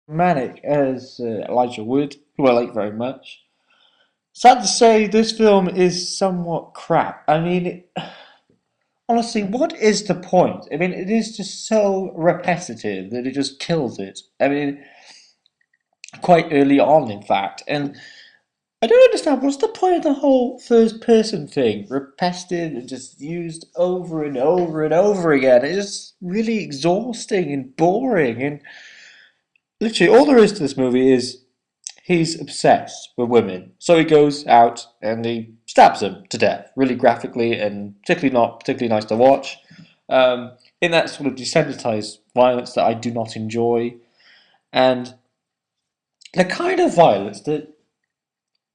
Manic as Elijah Wood, who I like very much. Sad to say, this film is somewhat crap. Honestly, what is the point? It is just so repetitive that it just kills it. Quite early on, in fact. And I don't understand what's the point of the whole first person thing? Repetitive and just used over and over and over again. It's just really exhausting and boring. And literally, all there is to this movie is he's obsessed with women. So he goes out and he stabs them to death, really graphically and particularly not particularly nice to watch. In that sort of desensitized violence that I do not enjoy. And the kind of violence that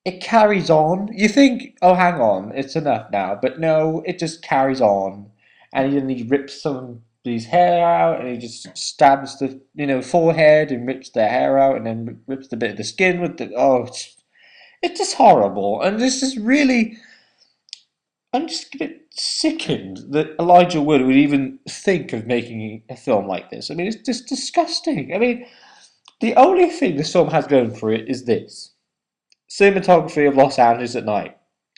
it carries on. You think, oh, hang on, it's enough now. But no, it just carries on. And then he rips somebody's hair out and he just stabs the forehead and rips their hair out and then rips the bit of the skin with the. Oh, it's just horrible. And this is really. I'm just a bit sickened that Elijah Wood would even think of making a film like this. It's just disgusting. The only thing this film has going for it is this cinematography of Los Angeles at night.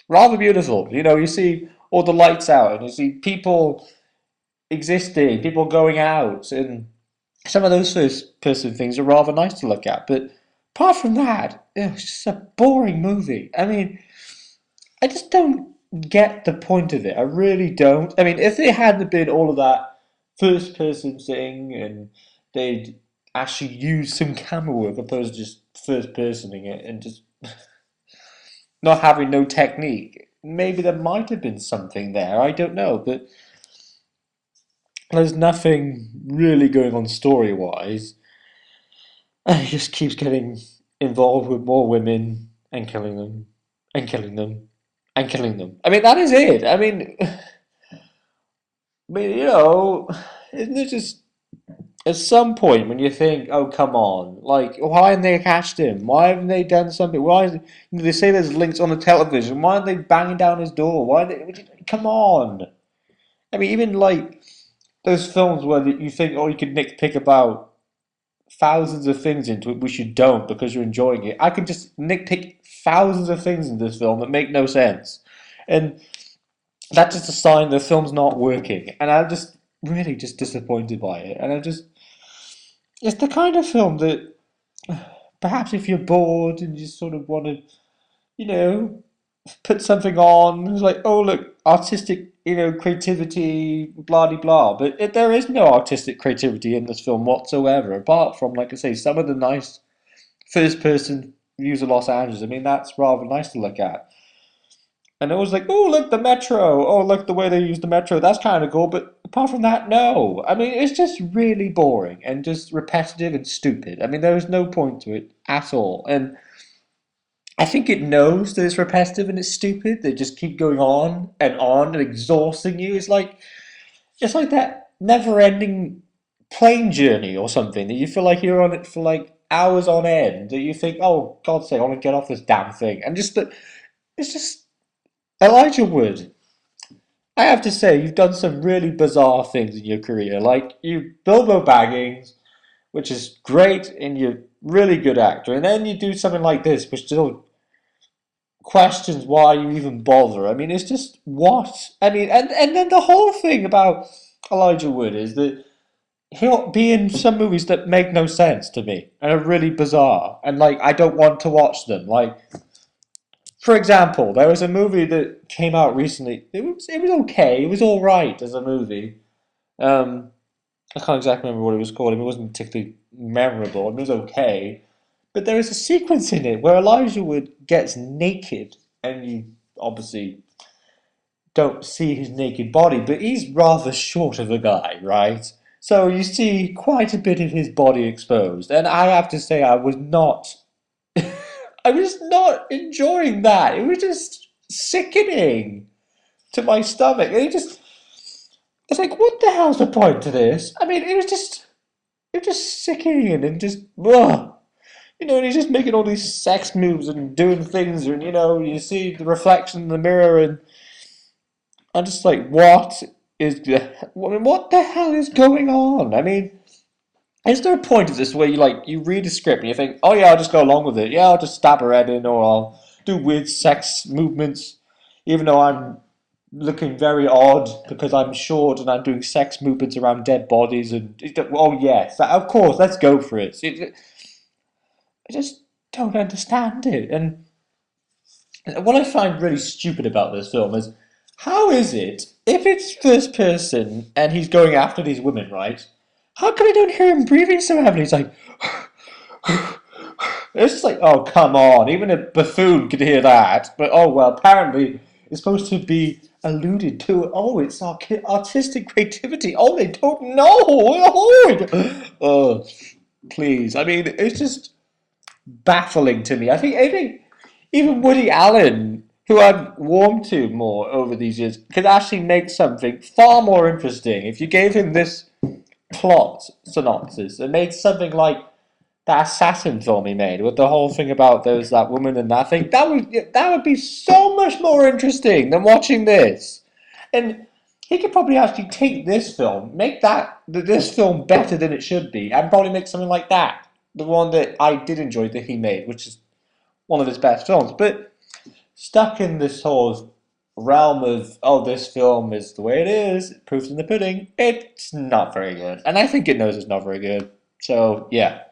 Rather beautiful. You see all the lights out and you see people existing, people going out, and some of those first person things are rather nice to look at. But apart from that, it's just a boring movie. I just don't get the point of it. I really don't. If it hadn't been all of that first person thing and they'd actually use some camera work opposed to just first personing it and just not having no technique, maybe there might have been something there. I don't know, but there's nothing really going on story wise. And he just keeps getting involved with more women and killing them and killing them and killing them. That is it. Isn't it just at some point when you think, oh come on, like why haven't they catched him? Why haven't they done something? They say there's links on the television? Why aren't they banging down his door? Come on? Even like those films where you think, oh, you could nitpick about thousands of things into it, which you don't because you're enjoying it. I could just nitpick thousands of things in this film that make no sense, and that's just a sign the film's not working. And I'm just really just disappointed by it. And it's the kind of film that perhaps if you're bored and you sort of want to, you know, put something on, it's like, oh look, artistic, creativity, blah de blah. But there is no artistic creativity in this film whatsoever, apart from, like I say, some of the nice first-person views of Los Angeles. That's rather nice to look at. And it was like, oh look, the metro. Oh look, the way they use the metro. That's kind of cool. But apart from that, no. It's just really boring and just repetitive and stupid. There is no point to it at all. And I think it knows that it's repetitive and it's stupid. They just keep going on and exhausting you. It's like that never-ending plane journey or something that you feel like you're on it for like hours on end. That you think, oh God's sake, I want to get off this damn thing. And just it's just Elijah Wood. I have to say, you've done some really bizarre things in your career. Like you Bilbo Baggins, which is great, and you're really good actor. And then you do something like this, which still questions why you even bother. It's just what? And then the whole thing about Elijah Wood is that he'll be in some movies that make no sense to me and are really bizarre, and like I don't want to watch them. Like, for example, there was a movie that came out recently. It was okay. It was all right as a movie. Um, I can't exactly remember what it was called. It wasn't particularly memorable. It was okay. But there is a sequence in it where Elijah Wood gets naked, and you obviously don't see his naked body, but he's rather short of a guy, right? So you see quite a bit of his body exposed, and I have to say I was not enjoying that. It was just sickening to my stomach. It's like, what the hell's the point to this? It was just sickening and just, ugh. And he's just making all these sex moves and doing things, and you see the reflection in the mirror, and I'm just like, what the hell is going on? Is there a point of this where you read a script and you think, oh yeah, I'll just go along with it. Yeah, I'll just stab her head in, or I'll do weird sex movements, even though I'm looking very odd because I'm short and I'm doing sex movements around dead bodies. And oh yes, of course, let's go for it. I just don't understand it. And what I find really stupid about this film is, how is it if it's first person and he's going after these women, right? How come I don't hear him breathing so heavily? He's like, it's just like, oh come on! Even a buffoon could hear that. But oh well, apparently it's supposed to be alluded to. Oh, it's artistic creativity. Oh, they don't know. Oh, please. I mean, it's just baffling to me. I think even Woody Allen, who I've warmed to more over these years, could actually make something far more interesting if you gave him this plot synopsis and made something like that assassin film he made with the whole thing about that woman and that thing. That would be so much more interesting than watching this. And he could probably actually take this film, make this film better than it should be, and probably make something like that. The one that I did enjoy that he made, which is one of his best films. But stuck in this whole realm of, oh, this film is the way it is, proof's in the pudding, it's not very good. And I think it knows it's not very good. So, yeah.